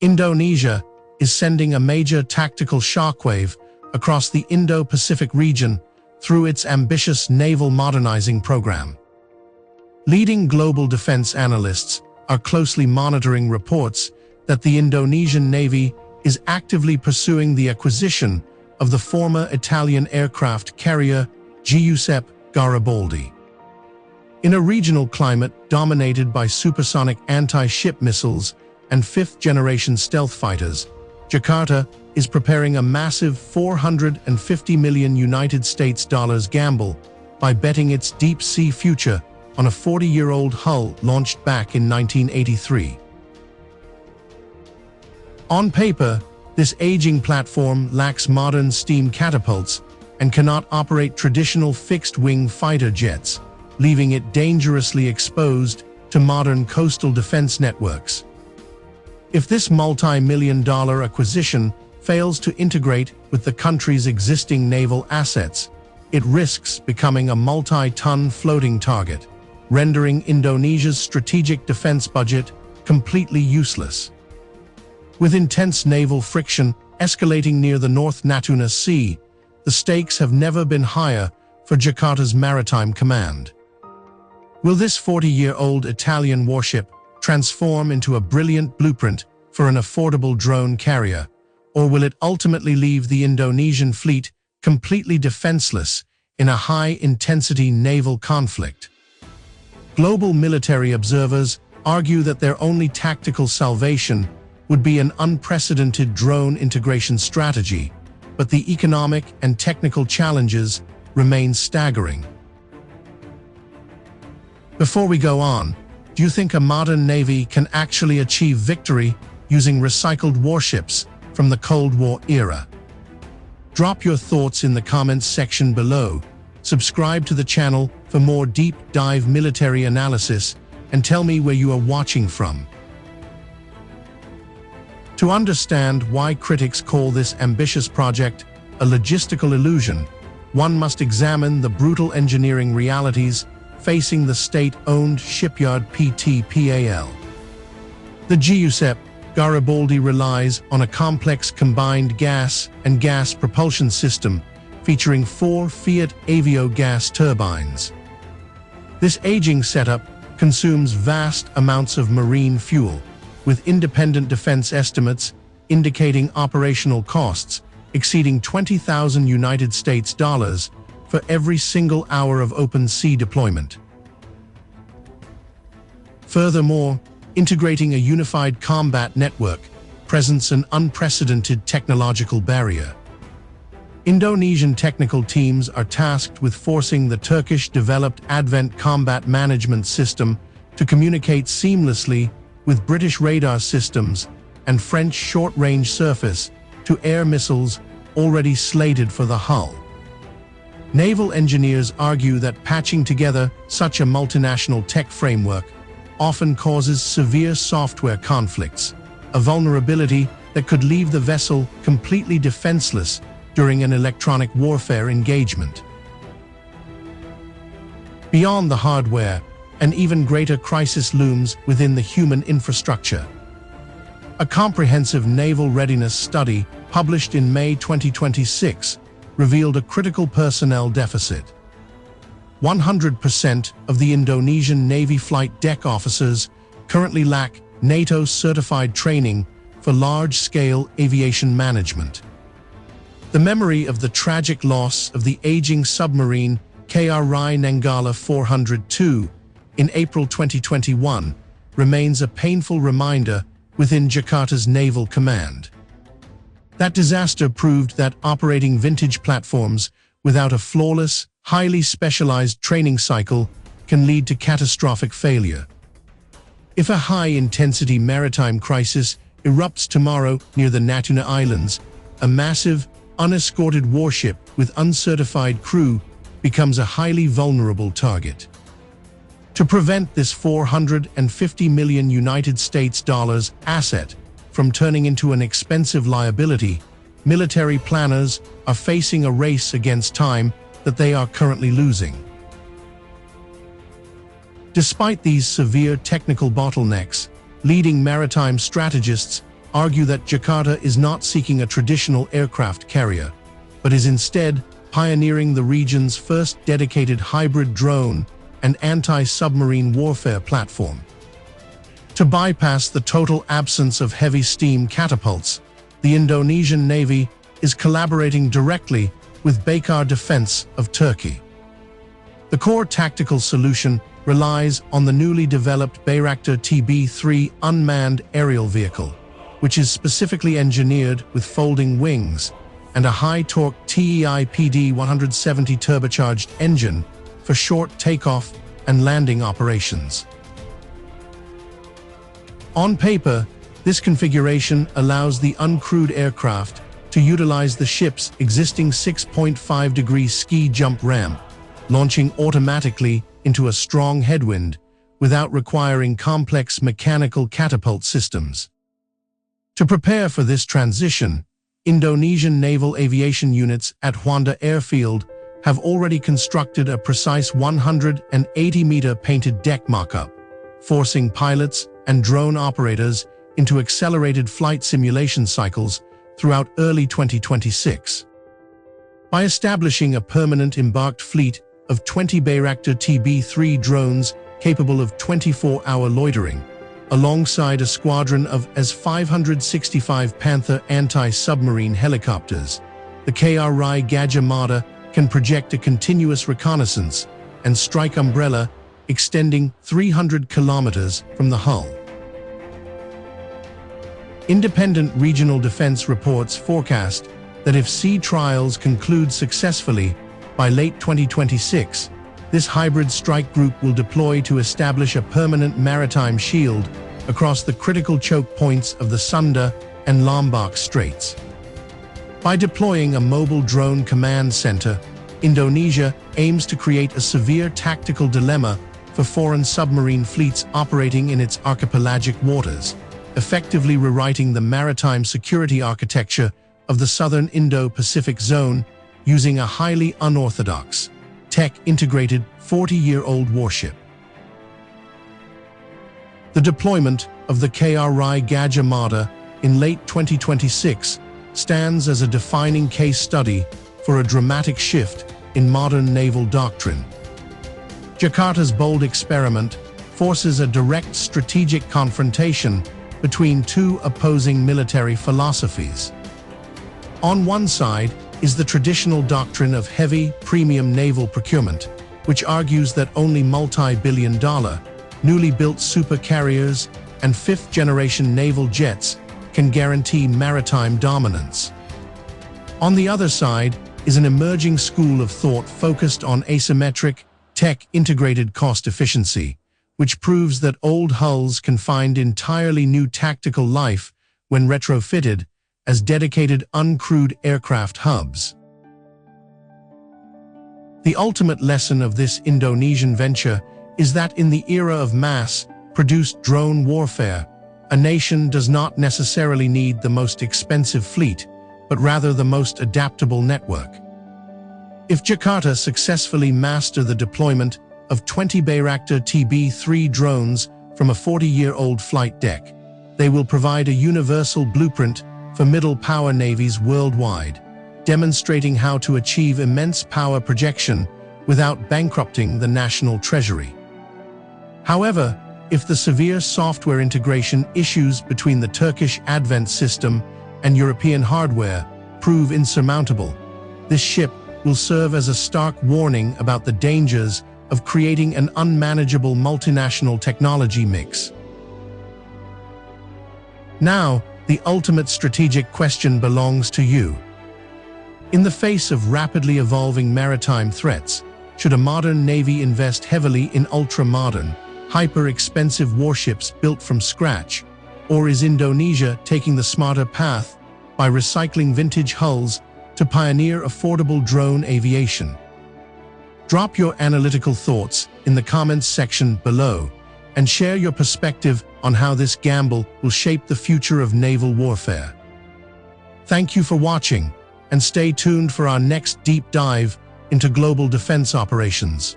Indonesia is sending a major tactical shockwave across the Indo Pacific region through its ambitious naval modernizing program. Leading global defense analysts are closely monitoring reports that the Indonesian Navy is actively pursuing the acquisition of the former Italian aircraft carrier Giuseppe Garibaldi. In a regional climate dominated by supersonic anti-ship missiles and fifth-generation stealth fighters, Jakarta is preparing a massive $450 million United States gamble by betting its deep-sea future on a 40-year-old hull launched back in 1983. On paper, this aging platform lacks modern steam catapults and cannot operate traditional fixed-wing fighter jets, leaving it dangerously exposed to modern coastal defense networks. If this multi-million-dollar acquisition fails to integrate with the country's existing naval assets, it risks becoming a multi-ton floating target, rendering Indonesia's strategic defense budget completely useless. With intense naval friction escalating near the North Natuna Sea, the stakes have never been higher for Jakarta's maritime command. Will this 40-year-old Italian warship transform into a brilliant blueprint for an affordable drone carrier, or will it ultimately leave the Indonesian fleet completely defenseless in a high-intensity naval conflict? Global military observers argue that their only tactical salvation would be an unprecedented drone integration strategy, but the economic and technical challenges remain staggering. Before we go on, do you think a modern navy can actually achieve victory using recycled warships from the Cold War era? Drop your thoughts in the comments section below, subscribe to the channel for more deep dive military analysis, and tell me where you are watching from. To understand why critics call this ambitious project a logistical illusion, one must examine the brutal engineering realities facing the state-owned shipyard PTPAL. The Giuseppe Garibaldi relies on a complex combined gas and gas propulsion system featuring 4 Fiat Avio gas turbines. This aging setup consumes vast amounts of marine fuel, with independent defense estimates indicating operational costs exceeding $20,000 United States for every single hour of open sea deployment. Furthermore, integrating a unified combat network presents an unprecedented technological barrier. Indonesian technical teams are tasked with forcing the Turkish-developed ADVENT combat management system to communicate seamlessly with British radar systems and French short-range surface-to-air missiles already slated for the hull. Naval engineers argue that patching together such a multinational tech framework often causes severe software conflicts, a vulnerability that could leave the vessel completely defenseless during an electronic warfare engagement. Beyond the hardware, an even greater crisis looms within the human infrastructure. A comprehensive naval readiness study published in May 2026 revealed a critical personnel deficit. 100% of the Indonesian Navy flight deck officers currently lack NATO-certified training for large-scale aviation management. The memory of the tragic loss of the aging submarine KRI Nanggala 402 in April 2021 remains a painful reminder within Jakarta's naval command. That disaster proved that operating vintage platforms without a flawless, highly specialized training cycle can lead to catastrophic failure. If a high-intensity maritime crisis erupts tomorrow near the Natuna Islands, a massive, unescorted warship with uncertified crew becomes a highly vulnerable target. To prevent this $450 million United States asset from turning into an expensive liability, military planners are facing a race against time that they are currently losing. Despite these severe technical bottlenecks, leading maritime strategists argue that Jakarta is not seeking a traditional aircraft carrier, but is instead pioneering the region's first dedicated hybrid drone and anti-submarine warfare platform. To bypass the total absence of heavy steam catapults, the Indonesian Navy is collaborating directly with Baykar Defense of Turkey. The core tactical solution relies on the newly developed Bayraktar TB3 unmanned aerial vehicle, which is specifically engineered with folding wings and a high-torque TEI-PD 170 turbocharged engine for short takeoff and landing operations. On paper, this configuration allows the uncrewed aircraft to utilize the ship's existing 6.5-degree ski jump ramp, launching automatically into a strong headwind without requiring complex mechanical catapult systems. To prepare for this transition, Indonesian naval aviation units at Juanda Airfield have already constructed a precise 180-meter painted deck mock-up, forcing pilots and drone operators into accelerated flight simulation cycles throughout early 2026. By establishing a permanent embarked fleet of 20 Bayraktar TB3 drones capable of 24-hour loitering, alongside a squadron of AS565 Panther anti-submarine helicopters, the KRI Gajah Mada can project a continuous reconnaissance and strike umbrella extending 300 kilometers from the hull. Independent regional defense reports forecast that if sea trials conclude successfully by late 2026, this hybrid strike group will deploy to establish a permanent maritime shield across the critical choke points of the Sunda and Lombok straits. By deploying a mobile drone command center, Indonesia aims to create a severe tactical dilemma for foreign submarine fleets operating in its archipelagic waters, effectively rewriting the maritime security architecture of the southern Indo Pacific zone using a highly unorthodox, tech-integrated 40-year-old warship. The deployment of the KRI Gajah Mada in late 2026 stands as a defining case study for a dramatic shift in modern naval doctrine. Jakarta's bold experiment forces a direct strategic confrontation between two opposing military philosophies. On one side is the traditional doctrine of heavy, premium naval procurement, which argues that only multi-billion-dollar, newly built supercarriers and fifth-generation naval jets can guarantee maritime dominance. On the other side is an emerging school of thought focused on asymmetric, tech-integrated cost efficiency, which proves that old hulls can find entirely new tactical life when retrofitted as dedicated uncrewed aircraft hubs. The ultimate lesson of this Indonesian venture is that in the era of mass-produced drone warfare, a nation does not necessarily need the most expensive fleet, but rather the most adaptable network. If Jakarta successfully master the deployment of 20 Bayraktar TB3 drones from a 40-year-old flight deck, they will provide a universal blueprint for middle power navies worldwide, demonstrating how to achieve immense power projection without bankrupting the national treasury. However, if the severe software integration issues between the Turkish ADVENT system and European hardware prove insurmountable, this ship will serve as a stark warning about the dangers of creating an unmanageable multinational technology mix. Now, the ultimate strategic question belongs to you. In the face of rapidly evolving maritime threats, should a modern navy invest heavily in ultra-modern, hyper-expensive warships built from scratch, or is Indonesia taking the smarter path by recycling vintage hulls to pioneer affordable drone aviation? Drop your analytical thoughts in the comments section below and share your perspective on how this gamble will shape the future of naval warfare. Thank you for watching, and stay tuned for our next deep dive into global defense operations.